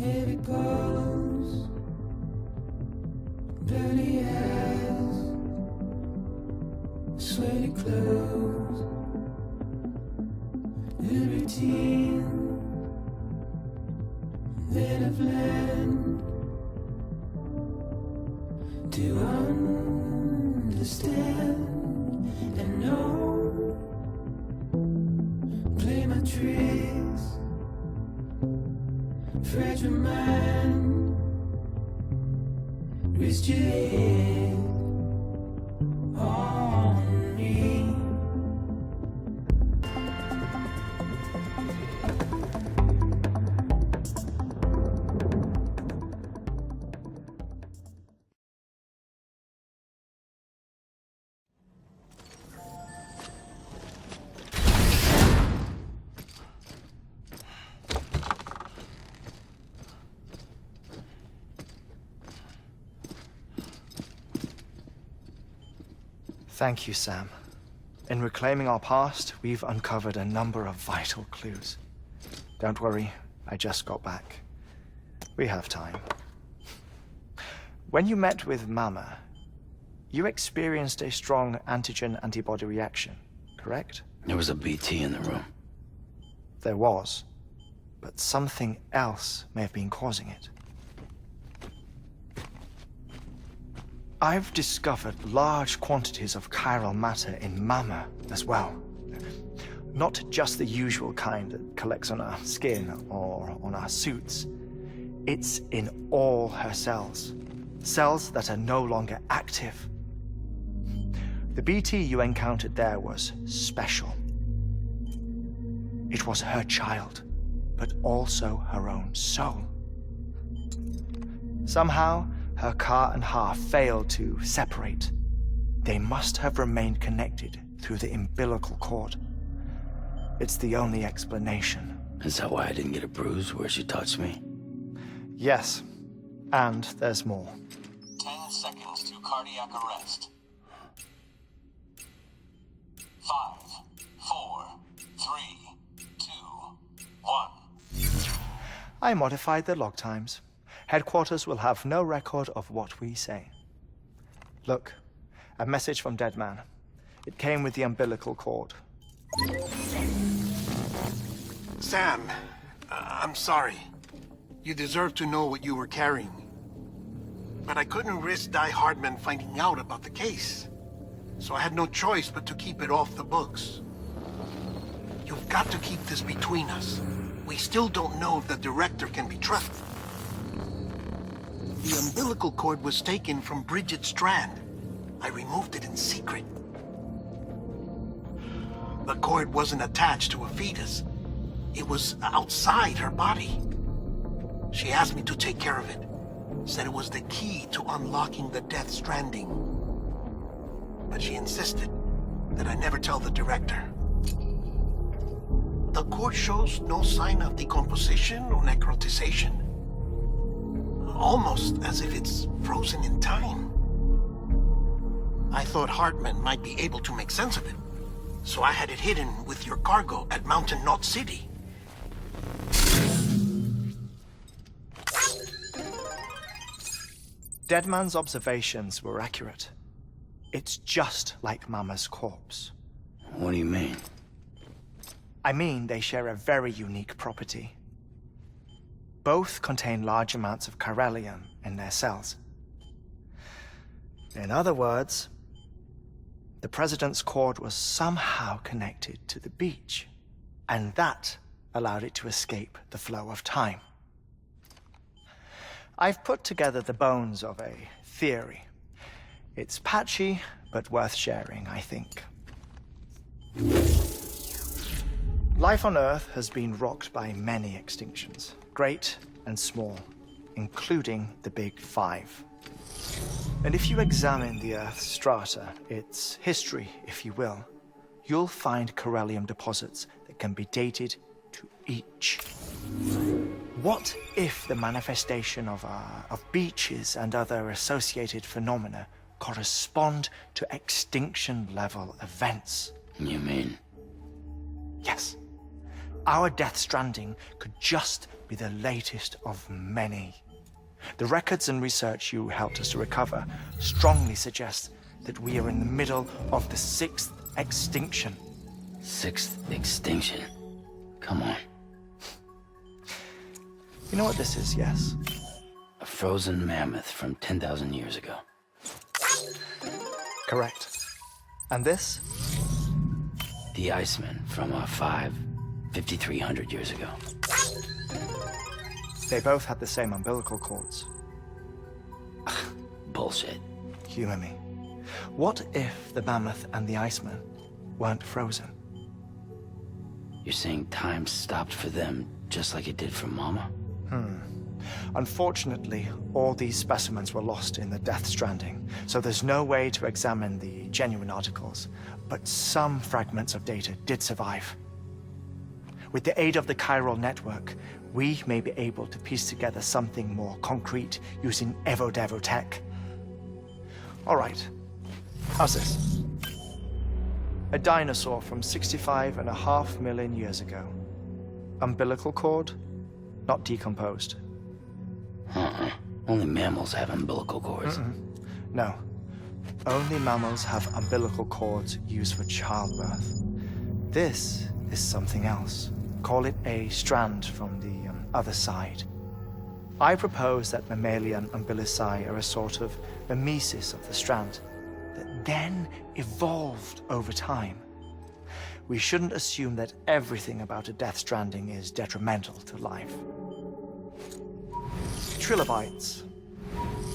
Heavy pulse, bloody eyes, sweaty clothes, the routine that I've learned to understand and know. Play my tricks, fragile mind, risk your head on me. Thank you, Sam. In reclaiming our past, we've uncovered a number of vital clues. Don't worry, I just got back. We have time. When you met with Mama, you experienced a strong antigen-antibody reaction, correct? There was a BT in the room. There was, but something else may have been causing it. I've discovered large quantities of chiral matter in Mama as well. Not just the usual kind that collects on our skin or on our suits. It's in all her cells. Cells that are no longer active. The BT you encountered there was special. It was her child, but also her own soul. Somehow, her car and half failed to separate. They must have remained connected through the umbilical cord. It's the only explanation. Is that why I didn't get a bruise where she touched me? Yes, and there's more. 10 seconds to cardiac arrest. 5, 4, 3, 2, 1. I modified the log times. Headquarters will have no record of what we say. Look, a message from Deadman. It came with the umbilical cord. Sam, I'm sorry. You deserve to know what you were carrying. But I couldn't risk Die-Hardman finding out about the case. So I had no choice but to keep it off the books. You've got to keep this between us. We still don't know if the director can be trusted. The umbilical cord was taken from Bridget Strand. I removed it in secret. The cord wasn't attached to a fetus. It was outside her body. She asked me to take care of it. Said it was the key to unlocking the Death Stranding. But she insisted that I never tell the director. The cord shows no sign of decomposition or necrotization. Almost as if it's frozen in time. I thought Heartman might be able to make sense of it, so I had it hidden with your cargo at Mountain Knot City. Deadman's observations were accurate. It's just like Mama's corpse. What do you mean? I mean, they share a very unique property. Both contain large amounts of chiralium in their cells. In other words, the president's cord was somehow connected to the beach, and that allowed it to escape the flow of time. I've put together the bones of a theory. It's patchy, but worth sharing, I think. Life on Earth has been rocked by many extinctions, great and small, including the Big Five. And if you examine the Earth's strata, its history, if you will, you'll find chiralium deposits that can be dated to each. What if the manifestation of beaches and other associated phenomena correspond to extinction-level events? You mean? Yes. Our Death Stranding could just be the latest of many. The records and research you helped us to recover strongly suggest that we are in the middle of the 6th extinction. 6th extinction? Come on. You know what this is, yes? A frozen mammoth from 10,000 years ago. Correct. And this? The Iceman from 5,300 years ago. They both had the same umbilical cords. Bullshit. Humor me. What if the mammoth and the Iceman weren't frozen? You're saying time stopped for them just like it did for Mama? Unfortunately, all these specimens were lost in the Death Stranding, so there's no way to examine the genuine articles, but some fragments of data did survive. With the aid of the Chiral network, we may be able to piece together something more concrete using Evo-Devo tech. All right, how's this? A dinosaur from 65.5 million years ago. Umbilical cord, not decomposed. Only mammals have umbilical cords. No. Only mammals have umbilical cords used for childbirth. This is something else. Call it a strand from the other side. I propose that mammalian umbilici are a sort of mimesis of the strand that then evolved over time. We shouldn't assume that everything about a Death Stranding is detrimental to life. Trilobites,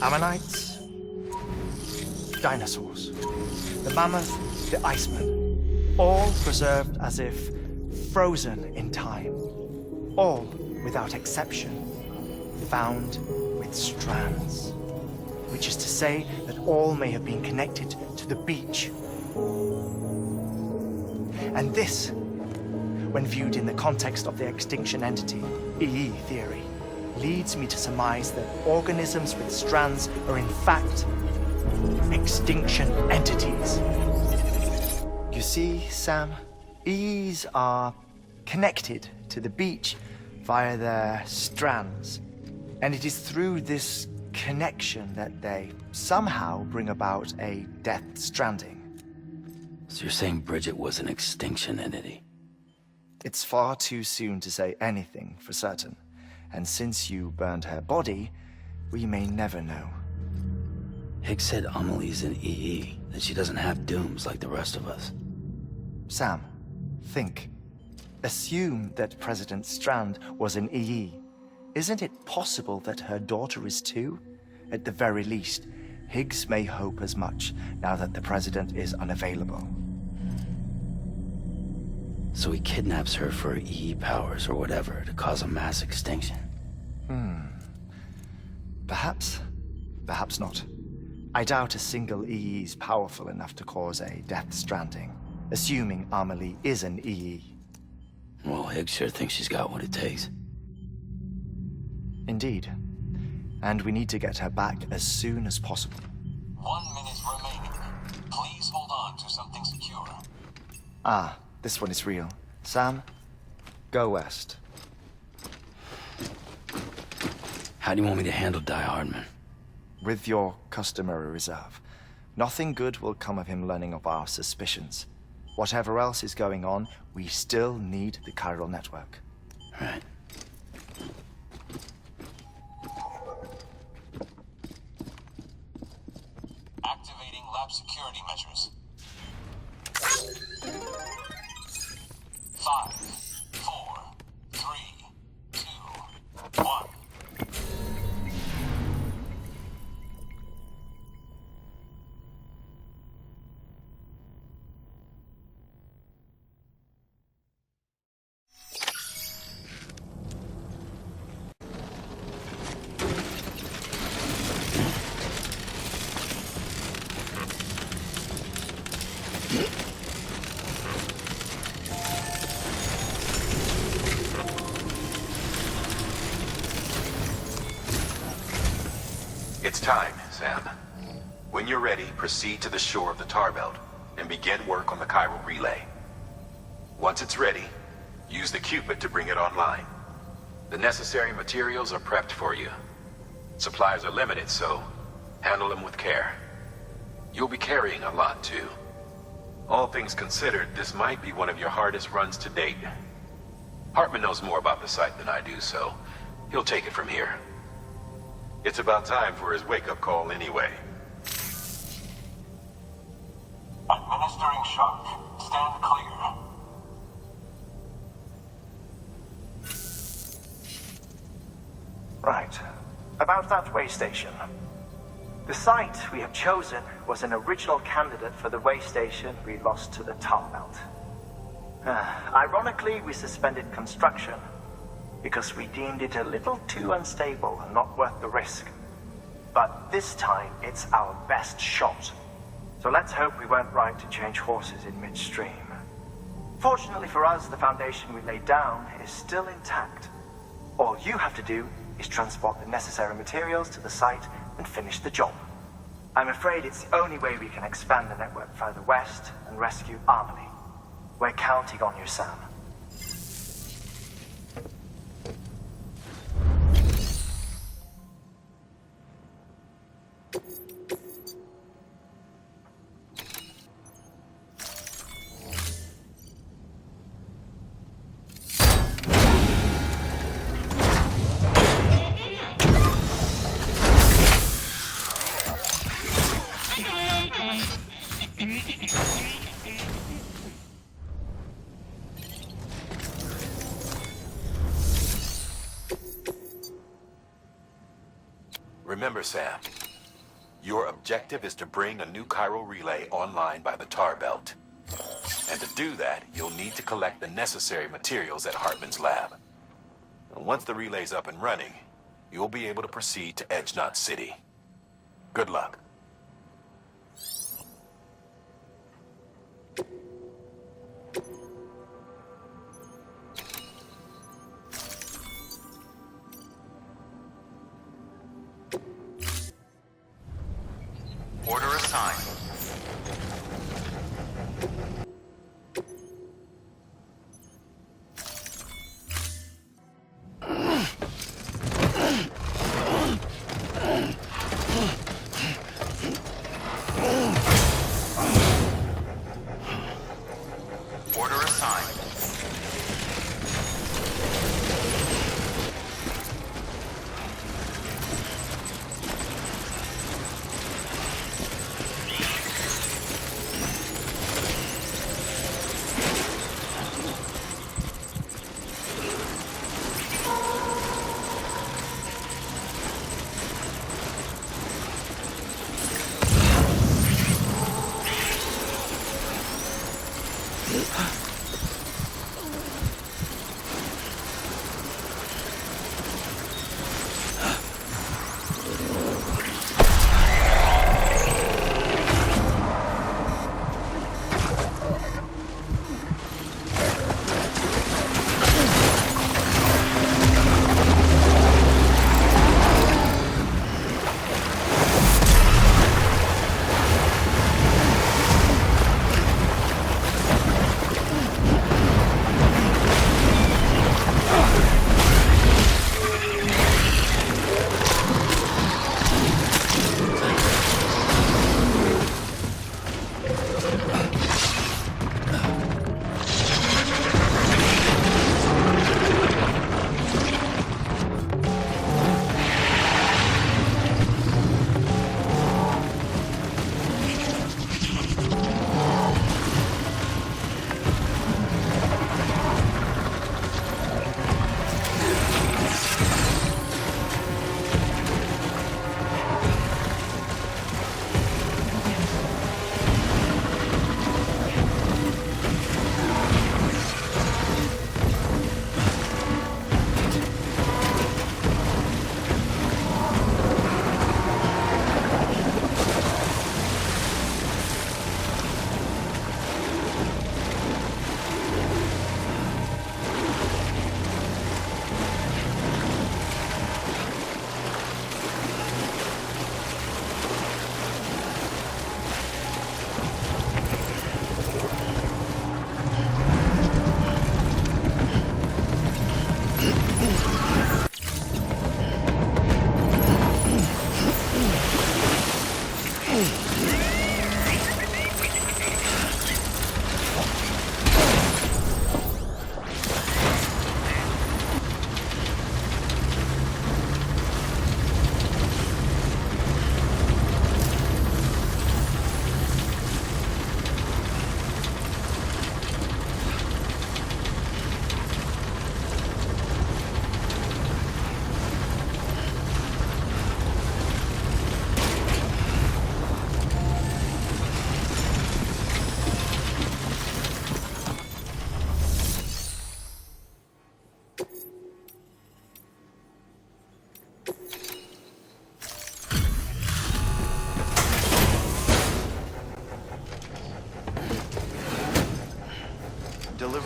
ammonites, dinosaurs, the mammoth, the Iceman, all preserved as if frozen in time, all without exception found with strands, which is to say that all may have been connected to the beach. And this, when viewed in the context of the extinction entity, EE theory, leads me to surmise that organisms with strands are in fact extinction entities. You see, Sam, EEs are connected to the beach via their strands. And it is through this connection that they somehow bring about a Death Stranding. So you're saying Bridget was an extinction entity? It's far too soon to say anything for certain. And since you burned her body, we may never know. Higgs said Amelie's an EE, that she doesn't have dooms like the rest of us. Sam, think. Assume that President Strand was an EE. Isn't it possible that her daughter is too? At the very least, Higgs may hope as much now that the president is unavailable. So he kidnaps her for EE powers or whatever to cause a mass extinction. Perhaps. Perhaps not. I doubt a single EE is powerful enough to cause a Death Stranding, assuming Amelie is an EE. Well, Higgs sure thinks she's got what it takes. Indeed. And we need to get her back as soon as possible. 1 minute remaining. Please hold on to something secure. Ah, this one is real. Sam, go west. How do you want me to handle Die-Hardman? With your customary reserve. Nothing good will come of him learning of our suspicions. Whatever else is going on, we still need the Chiral network. Right. Activating lab security measures. 5, 4, 3, 2, 1. It's time, Sam. When you're ready, proceed to the shore of the tar belt and begin work on the chiral relay. Once it's ready, use the Cupid to bring it online. The necessary materials are prepped for you. Supplies are limited, so handle them with care. You'll be carrying a lot, too. All things considered, this might be one of your hardest runs to date. Heartman knows more about the site than I do, so he'll take it from here. It's about time for his wake-up call anyway. Administering shock. Stand clear. Right. About that way station. The site we have chosen was an original candidate for the way station we lost to the tar belt. Ironically, we suspended construction because we deemed it a little too unstable and not worth the risk. But this time, it's our best shot. So let's hope we weren't right to change horses in midstream. Fortunately for us, the foundation we laid down is still intact. All you have to do is transport the necessary materials to the site and finish the job. I'm afraid it's the only way we can expand the network further west and rescue Harmony. We're counting on you, Sam. Remember, Sam, your objective is to bring a new chiral relay online by the tar belt. And to do that, you'll need to collect the necessary materials at Heartman's lab. And once the relay's up and running, you'll be able to proceed to Edge Knot City. Good luck. Order assigned. Order assigned.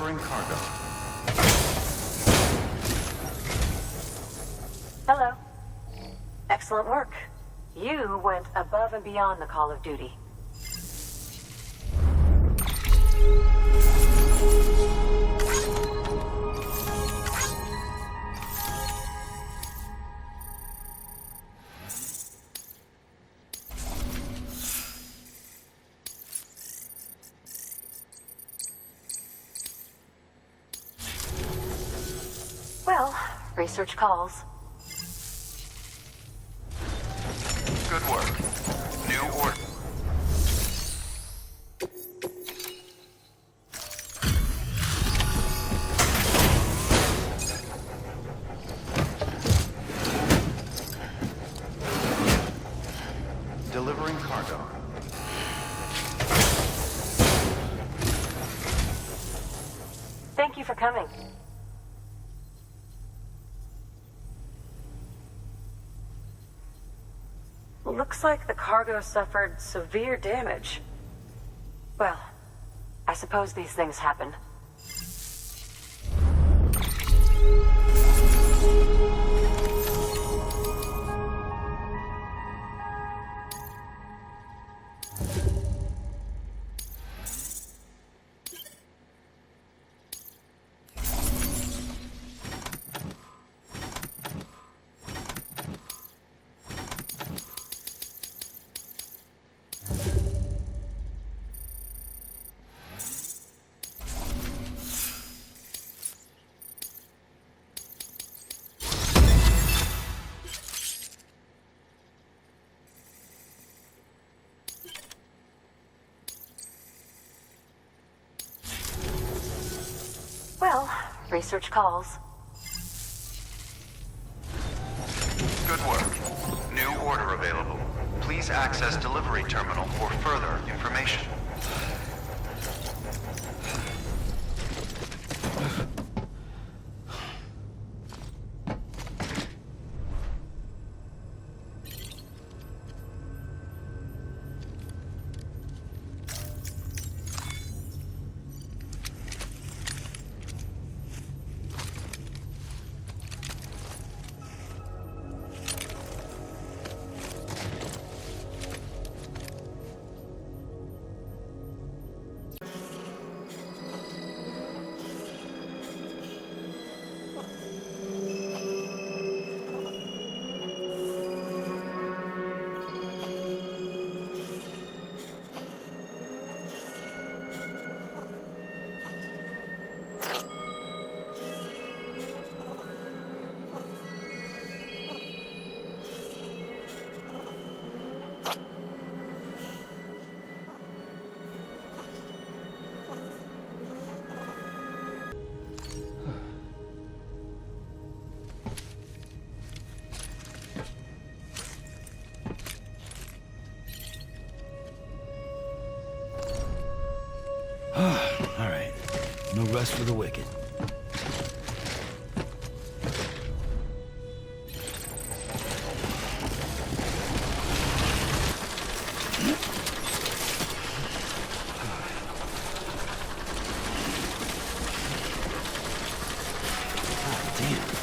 Delivering cargo. Hello. Excellent work. You went above and beyond the call of duty. Well, research calls. Good work. New order. Delivering cargo. Thank you for coming. Looks like the cargo suffered severe damage. Well, I suppose these things happen. Well, research calls. Good work. New order available. Please access delivery terminal for further information. All right. No rest for the wicked. God damn.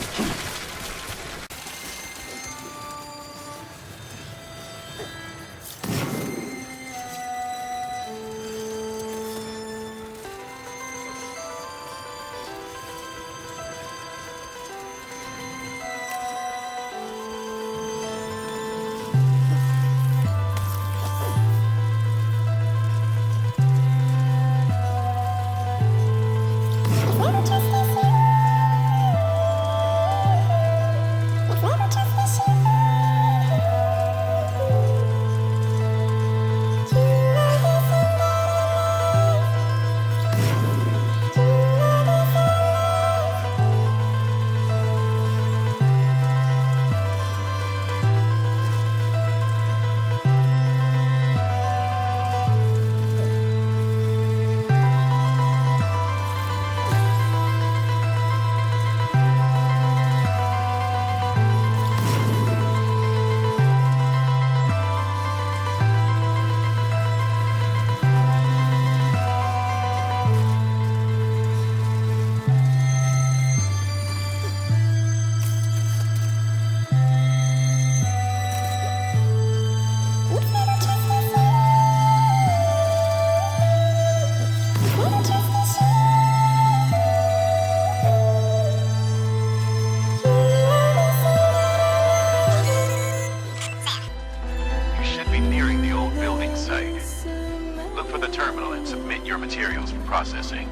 your materials for processing.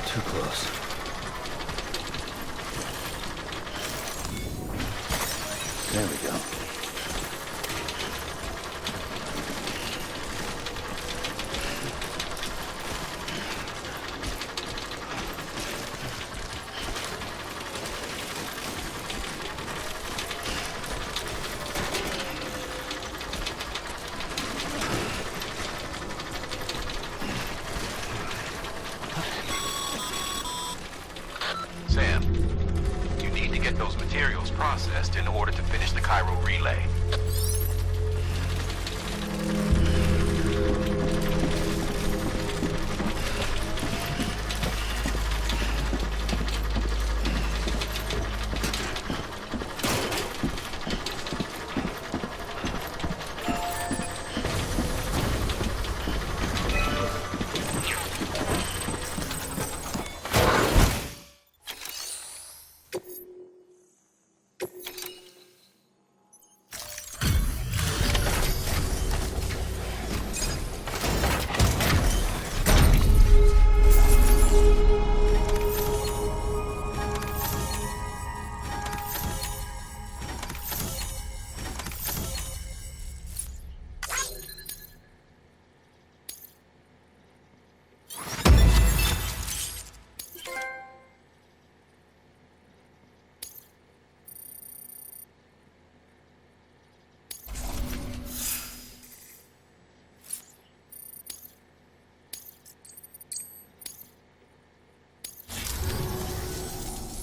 Too close. There we go. Sam, you need to get those materials processed in order to finish the Chiral relay.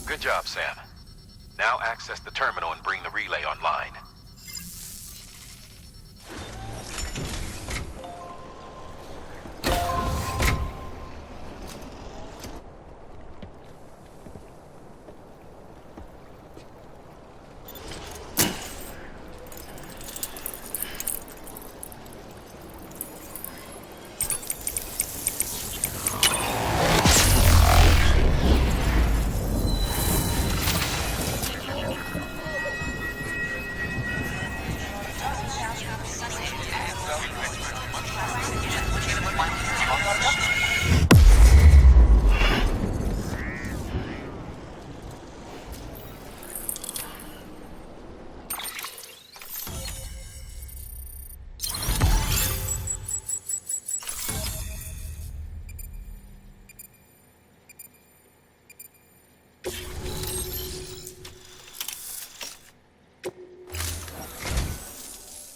Good job, Sam. Now access the terminal and bring the relay online.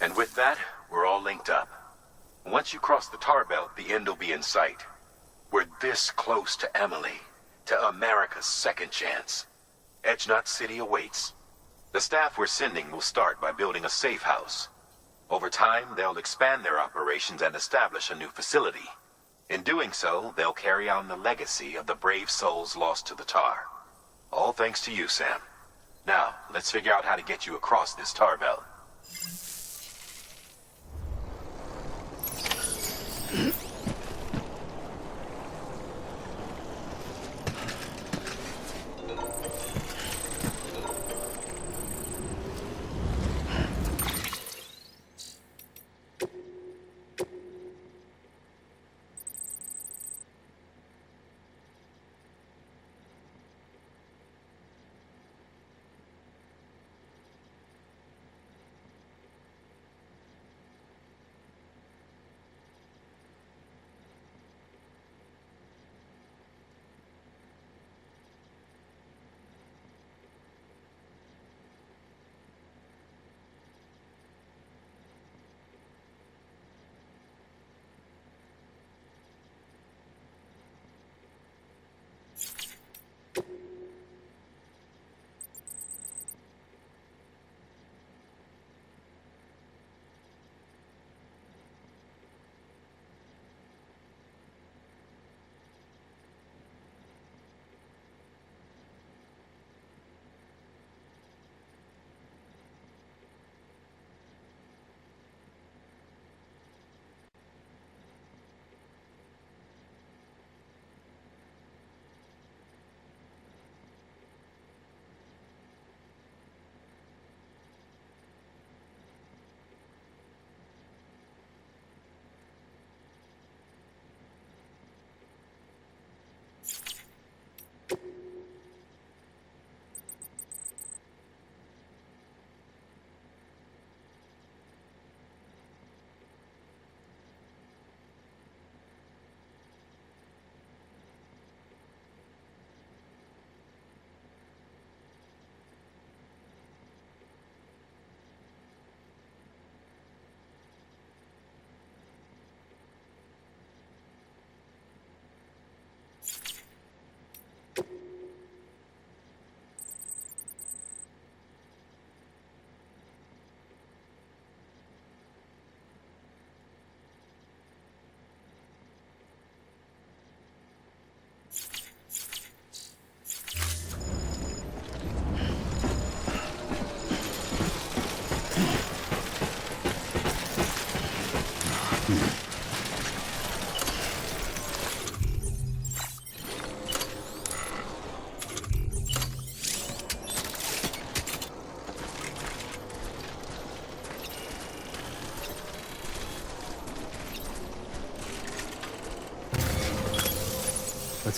And with that, we're all linked up. Once you cross the tar belt, the end will be in sight. We're this close to Emily, to America's second chance. Edgenut City awaits. The staff we're sending will start by building a safe house. Over time, they'll expand their operations and establish a new facility. In doing so, they'll carry on the legacy of the brave souls lost to the tar. All thanks to you, Sam. Now, let's figure out how to get you across this tar belt.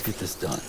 get this done.